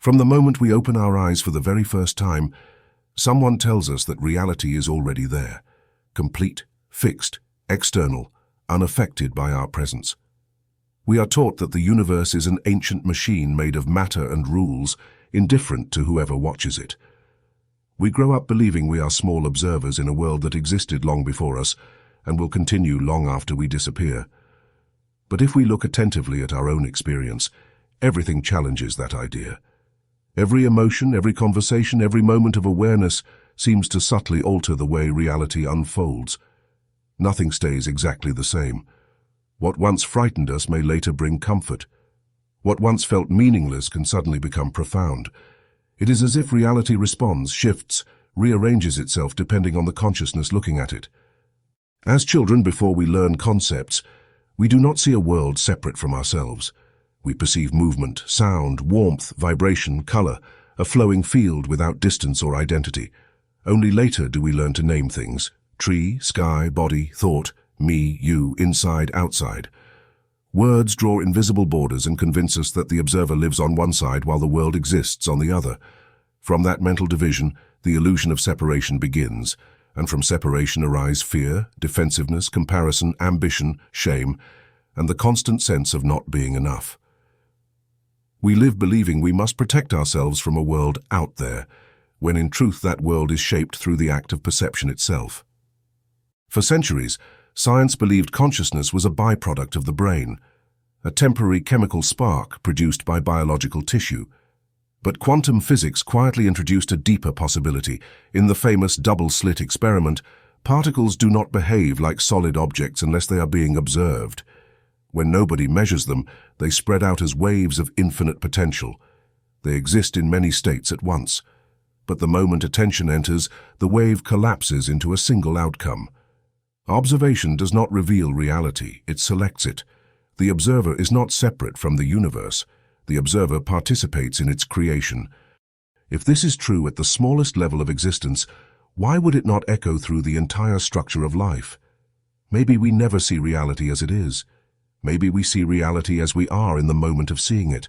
From the moment we open our eyes for the very first time, someone tells us that reality is already there, complete, fixed, external, unaffected by our presence. We are taught that the universe is an ancient machine made of matter and rules, indifferent to whoever watches it. We grow up believing we are small observers in a world that existed long before us and will continue long after we disappear. But if we look attentively at our own experience, everything challenges that idea. Every emotion, every conversation, every moment of awareness seems to subtly alter the way reality unfolds. Nothing stays exactly the same. What once frightened us may later bring comfort. What once felt meaningless can suddenly become profound. It is as if reality responds, shifts, rearranges itself depending on the consciousness looking at it. As children, before we learn concepts, we do not see a world separate from ourselves. We perceive movement, sound, warmth, vibration, color, a flowing field without distance or identity. Only later do we learn to name things: tree, sky, body, thought, me, you, inside, outside. Words draw invisible borders and convince us that the observer lives on one side while the world exists on the other. From that mental division, the illusion of separation begins, and from separation arise fear, defensiveness, comparison, ambition, shame, and the constant sense of not being enough. We live believing we must protect ourselves from a world out there, when in truth that world is shaped through the act of perception itself. For centuries, science believed consciousness was a byproduct of the brain, a temporary chemical spark produced by biological tissue. But quantum physics quietly introduced a deeper possibility. In the famous double-slit experiment, particles do not behave like solid objects unless they are being observed. When nobody measures them, they spread out as waves of infinite potential. They exist in many states at once. But the moment attention enters, the wave collapses into a single outcome. Observation does not reveal reality, it selects it. The observer is not separate from the universe. The observer participates in its creation. If this is true at the smallest level of existence, why would it not echo through the entire structure of life? Maybe we never see reality as it is. Maybe we see reality as we are in the moment of seeing it.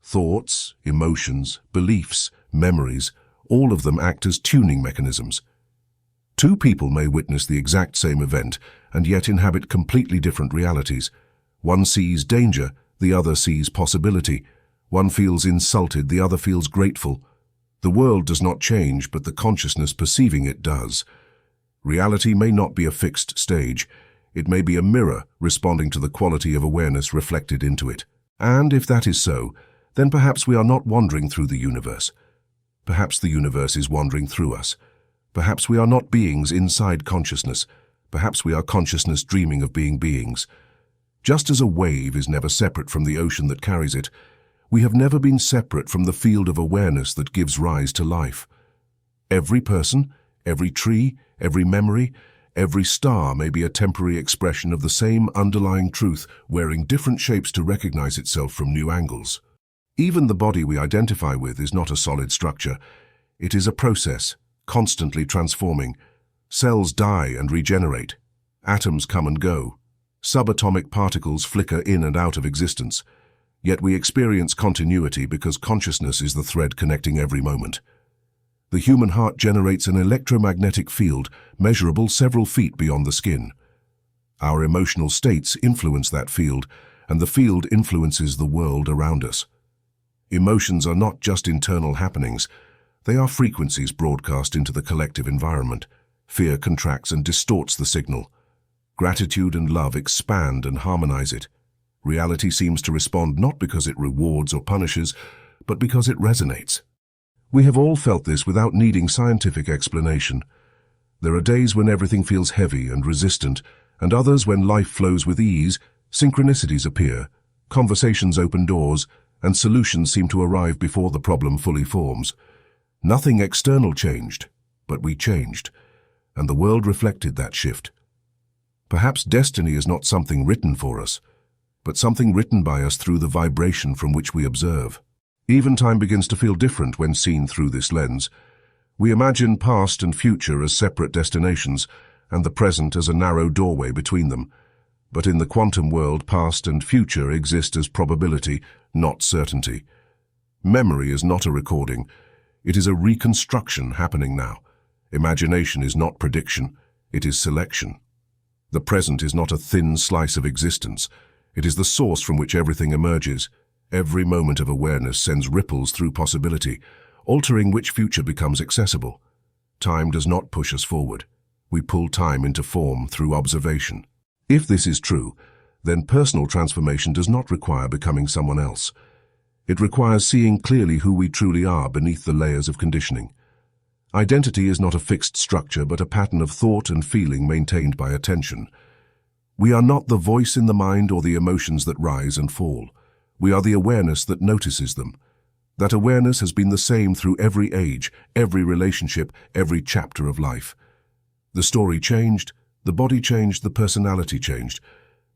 Thoughts, emotions, beliefs, memories, all of them act as tuning mechanisms. Two people may witness the exact same event and yet inhabit completely different realities. One sees danger, the other sees possibility. One feels insulted, the other feels grateful. The world does not change, but the consciousness perceiving it does. Reality may not be a fixed stage. It may be a mirror responding to the quality of awareness reflected into it. And if that is so, then perhaps we are not wandering through the universe. Perhaps the universe is wandering through us. Perhaps we are not beings inside consciousness. Perhaps we are consciousness dreaming of being beings. Just as a wave is never separate from the ocean that carries it, we have never been separate from the field of awareness that gives rise to life. Every person, every tree, every memory, every star may be a temporary expression of the same underlying truth, wearing different shapes to recognize itself from new angles. Even the body we identify with is not a solid structure. It is a process, constantly transforming. Cells die and regenerate. Atoms come and go. Subatomic particles flicker in and out of existence. Yet we experience continuity because consciousness is the thread connecting every moment. The human heart generates an electromagnetic field measurable several feet beyond the skin. Our emotional states influence that field, and the field influences the world around us. Emotions are not just internal happenings. They are frequencies broadcast into the collective environment. Fear contracts and distorts the signal. Gratitude and love expand and harmonize it. Reality seems to respond not because it rewards or punishes, but because it resonates. We have all felt this without needing scientific explanation. There are days when everything feels heavy and resistant, and others when life flows with ease. Synchronicities appear, conversations open doors, and solutions seem to arrive before the problem fully forms. Nothing external changed, but we changed, and the world reflected that shift. Perhaps destiny is not something written for us, but something written by us through the vibration from which we observe. Even time begins to feel different when seen through this lens. We imagine past and future as separate destinations, and the present as a narrow doorway between them. But in the quantum world, past and future exist as probability, not certainty. Memory is not a recording. It is a reconstruction happening now. Imagination is not prediction. It is selection. The present is not a thin slice of existence. It is the source from which everything emerges. Every moment of awareness sends ripples through possibility, altering which future becomes accessible. Time does not push us forward. We pull time into form through observation. If this is true, then personal transformation does not require becoming someone else. It requires seeing clearly who we truly are beneath the layers of conditioning. Identity is not a fixed structure, but a pattern of thought and feeling maintained by attention. We are not the voice in the mind or the emotions that rise and fall. We are the awareness that notices them. That awareness has been the same through every age, every relationship, every chapter of life. The story changed, the body changed, the personality changed,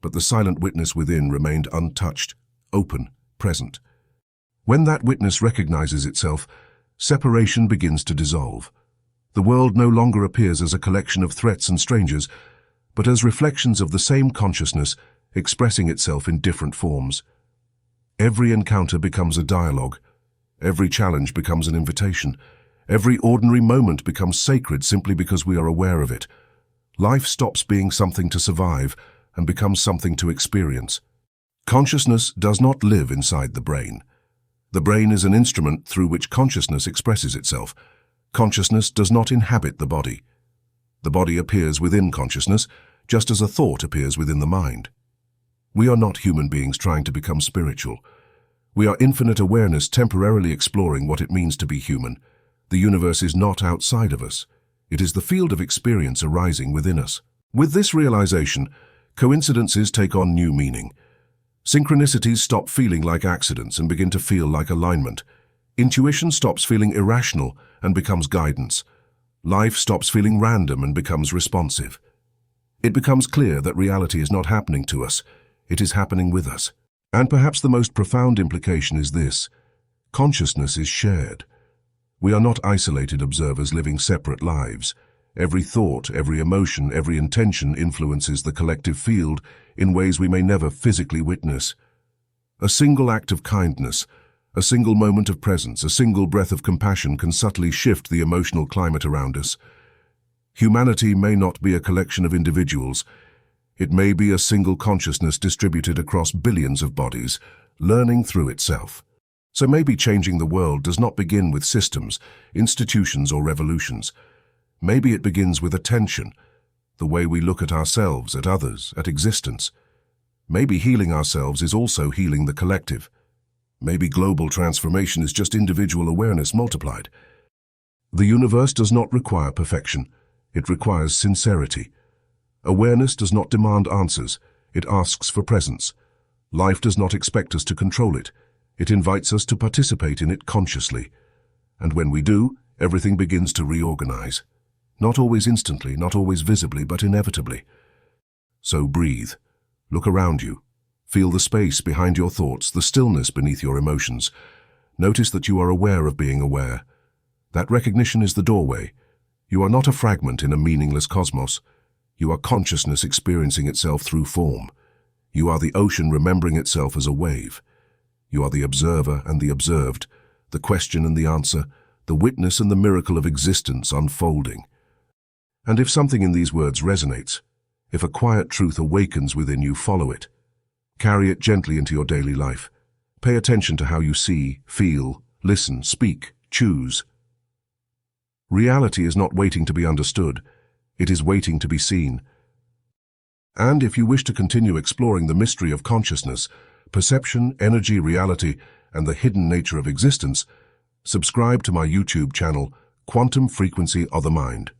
but the silent witness within remained untouched, open, present. When that witness recognizes itself, separation begins to dissolve. The world no longer appears as a collection of threats and strangers, but as reflections of the same consciousness expressing itself in different forms. Every encounter becomes a dialogue. Every challenge becomes an invitation. Every ordinary moment becomes sacred simply because we are aware of it. Life stops being something to survive and becomes something to experience. Consciousness does not live inside the brain. The brain is an instrument through which consciousness expresses itself. Consciousness does not inhabit the body. The body appears within consciousness, just as a thought appears within the mind. We are not human beings trying to become spiritual. We are infinite awareness temporarily exploring what it means to be human. The universe is not outside of us. It is the field of experience arising within us. With this realization, coincidences take on new meaning. Synchronicities stop feeling like accidents and begin to feel like alignment. Intuition stops feeling irrational and becomes guidance. Life stops feeling random and becomes responsive. It becomes clear that reality is not happening to us. It is happening with us. And perhaps the most profound implication is this: consciousness is shared. We are not isolated observers living separate lives. Every thought, every emotion, every intention influences the collective field in ways we may never physically witness. A single act of kindness, a single moment of presence, a single breath of compassion can subtly shift the emotional climate around us. Humanity may not be a collection of individuals. It may be a single consciousness distributed across billions of bodies, learning through itself. So maybe changing the world does not begin with systems, institutions, or revolutions. Maybe it begins with attention, the way we look at ourselves, at others, at existence. Maybe healing ourselves is also healing the collective. Maybe global transformation is just individual awareness multiplied. The universe does not require perfection. It requires sincerity. Awareness does not demand answers. It asks for presence. Life does not expect us to control it. It invites us to participate in it consciously. And when we do, everything begins to reorganize. Not always instantly, not always visibly, but inevitably. So breathe. Look around you. Feel the space behind your thoughts, the stillness beneath your emotions. Notice that you are aware of being aware. That recognition is the doorway. You are not a fragment in a meaningless cosmos. You are consciousness experiencing itself through form. You are the ocean remembering itself as a wave. You are the observer and the observed, the question and the answer, the witness and the miracle of existence unfolding. And if something in these words resonates, if a quiet truth awakens within you, follow it. Carry it gently into your daily life. Pay attention to how you see, feel, listen, speak, choose. Reality is not waiting to be understood. It is waiting to be seen. And if you wish to continue exploring the mystery of consciousness, perception, energy, reality, and the hidden nature of existence, subscribe to my YouTube channel, Quantum Frequency of the Mind.